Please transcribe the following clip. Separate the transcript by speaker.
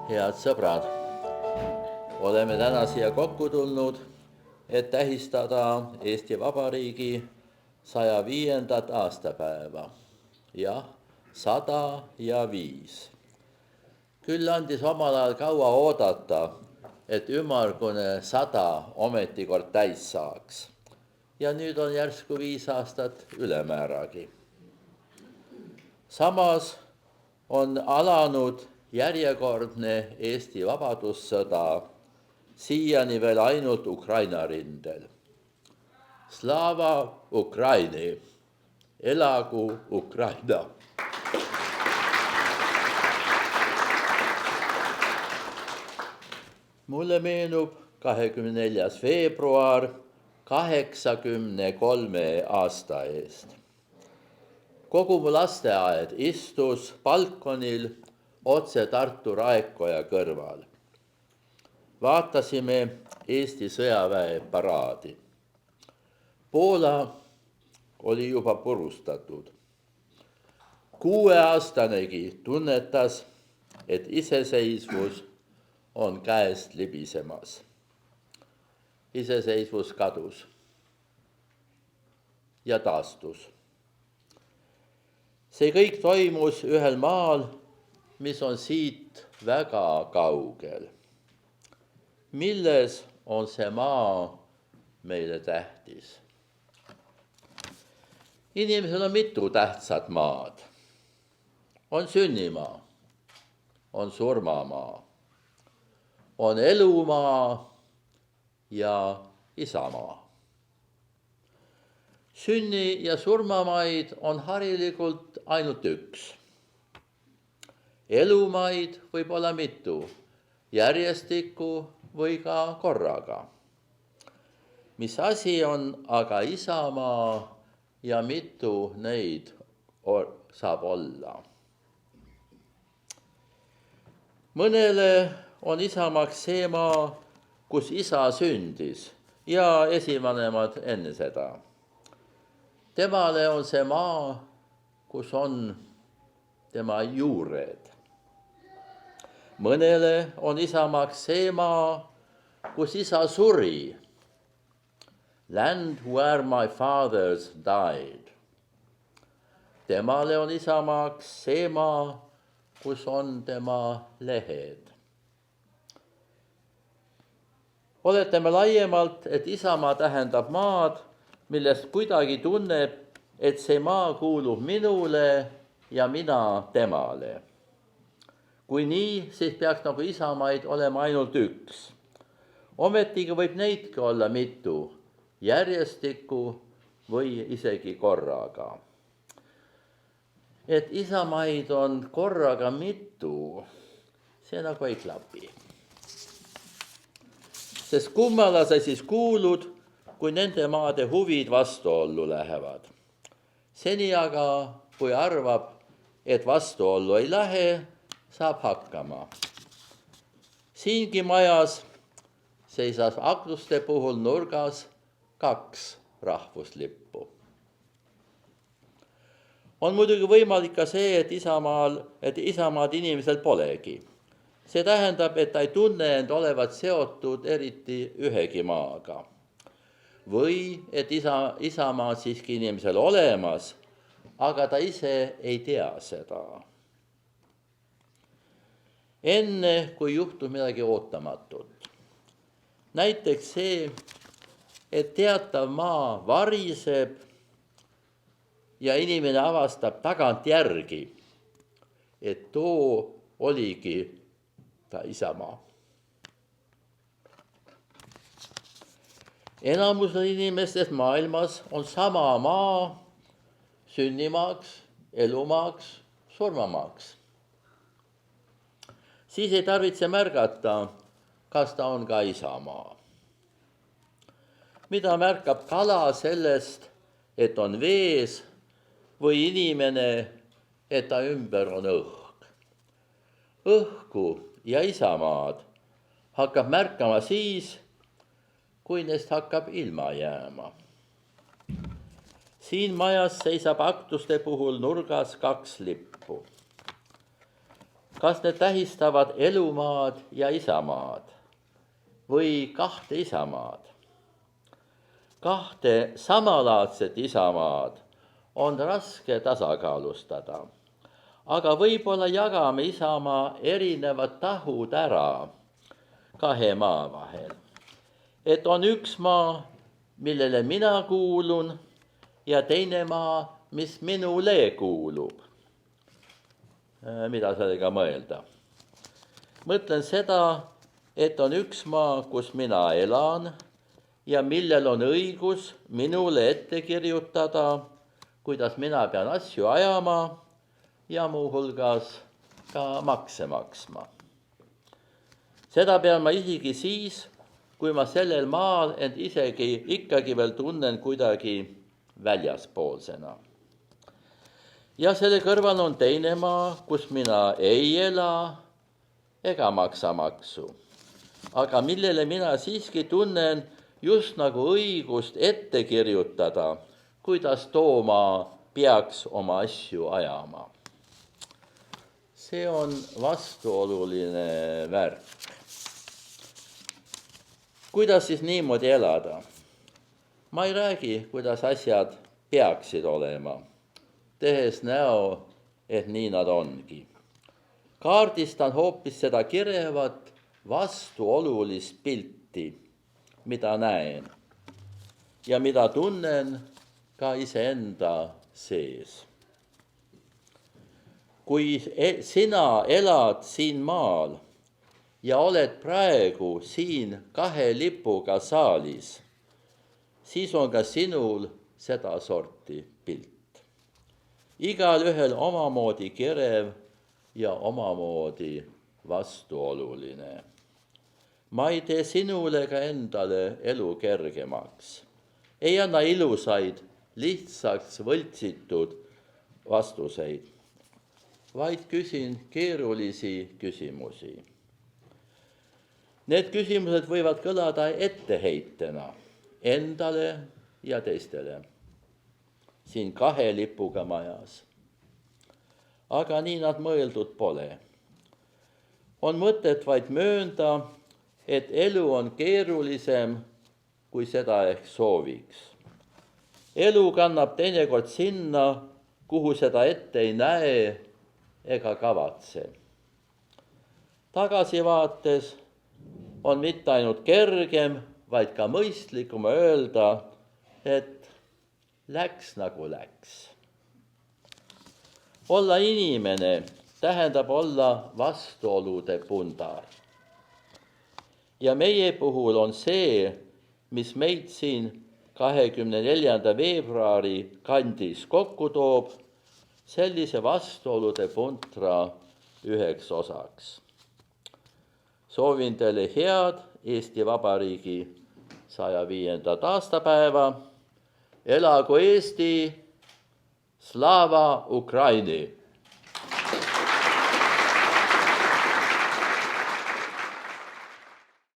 Speaker 1: Head sõbrad, oleme täna siia kokku tulnud, et tähistada Eesti Vabariigi 105. aastapäeva. Jah, 105. Küll andis omal ajal kaua oodata, et ümmargune 100 ometi kord täis saaks. Ja nüüd on järsku 5 aastat ülemääragi. Samas on alanud järjekordne Eesti vabadussõda, siiani veel ainult Ukraina rindel. Slava Ukraini, elagu Ukraina! Mulle meenub 24. veebruar 83 aasta eest. Kogu mu lasteaed istus balkonil otse Tartu Raekoja kõrval. Vaatasime Eesti sõjaväe paraadi. Poola oli juba purustatud. 6-aastanegi tunnetas, et iseseisvus on käest libisemas. Iseseisvus kadus ja taastus. See kõik toimus ühel maal, mis on siit väga kaugel. Milles on see maa meile tähtis? Inimesel on mitu tähtsat maad. On sünnimaa, on surmamaa, on elumaa ja isamaa. Sünni- ja surmamaid on harilikult ainult üks. Elumaid võib olla mitu, järjestikku või ka korraga. Mis asi on aga isamaa ja mitu neid saab olla? Mõnele on isamaaks see maa, kus isa sündis ja esivanemad enne seda. Temale on see maa, kus on tema juured. Mõnele on isamaaks see maa, kus isa suri. Land where my fathers died. Temale on isamaaks see maa, kus on tema lehed. Oletame laiemalt, et isamaa tähendab maad, millest kuidagi tunneb, et see maa kuulub minule ja mina temale. Kui nii, siis peaks nagu isamaid olema ainult üks. Ometigi võib neidki olla mitu, järjestikku või isegi korraga. Et isamaid on korraga mitu, see nagu ei klapi. Sest kummala sa siis kuulud, kui nende maade huvid vastuollu lähevad. Seni aga, kui arvab, et vastuollu ei lähe, saab hakkama. Siingi majas seisas akluste puhul nurgas 2 rahvuslippu. On muidugi võimalik ka see, et isamaad inimesel polegi. See tähendab, et ta ei tunne end olevat seotud eriti ühegi maaga. Või et isamaa siiski inimesel olemas, aga ta ise ei tea seda. Enne, kui juhtub midagi ootamatut. Näiteks see, et teatav maa variseb ja inimene avastab tagant järgi, et too oligi ta isamaa. Enamusel inimestest maailmas on sama maa sünnimaaks, elumaaks, surmamaaks. Siis ei tarvitse märgata, kas ta on ka isamaa. Mida märkab kala sellest, et on vees, või inimene, et ta ümber on õhk. Õhku ja isamaad hakkab märkama siis, kui neist hakkab ilma jääma. Siin majas seisab aktuste puhul nurgas 2 lippu. kas need tähistavad elumaad ja isamaad või kahte isamaad? Kahte samalaadset isamaad on raske tasakaalustada, aga võib-olla jagame isamaa erinevad tahud ära kahe maa vahel. Et on üks maa, millele mina kuulun, ja teine maa, mis minule kuulub. Mida sellega mõelda? Mõtlen seda, et on üks maa, kus mina elan ja millel on õigus minule ette kirjutada, kuidas mina pean asju ajama ja muuhulgas ka makse maksma. Seda pean ma isegi siis, kui ma sellel maal end isegi ikkagi veel tunnen kuidagi väljaspoolsena. Ja selle kõrval on teine maa, kus mina ei ela ega maksa maksu, aga millele mina siiski tunnen just nagu õigust ette kirjutada, kuidas too maa peaks oma asju ajama. See on vastuoluline värk. Kuidas siis niimoodi elada? Ma ei räägi, kuidas asjad peaksid olema, tehes näo, et nii nad ongi. Kaardistan hoopis seda kirevat vastuolulist pilti, mida näen ja mida tunnen ka iseenda sees. Kui sina elad siin maal ja oled praegu siin kahe lipuga saalis, siis on ka sinul seda sorti pilt. Igal ühel omamoodi kirev ja omamoodi vastuoluline. Ma ei tee sinule ega endale elu kergemaks. Ei anna ilusaid, lihtsaks võltsitud vastuseid, vaid küsin keerulisi küsimusi. Need küsimused võivad kõlada etteheitena endale ja teistele siin kahe lipuga majas. Aga nii nad mõeldud pole. On mõtet vaid möönda, et elu on keerulisem, kui seda ehk sooviks. Elu kannab teinekord sinna, kuhu seda ette ei näe ega kavatse. Tagasivaates on mitte ainult kergem, vaid ka mõistlikum öelda, et läks nagu läks. Olla inimene tähendab olla vastuolude pundar. Ja meie puhul on see, mis meid siin 24. veebruari kandis kokku toob, sellise vastuolude puntra üheks osaks. Soovin teile head Eesti Vabariigi 105. aastapäeva. Elagu Eesti, slava Ukraini!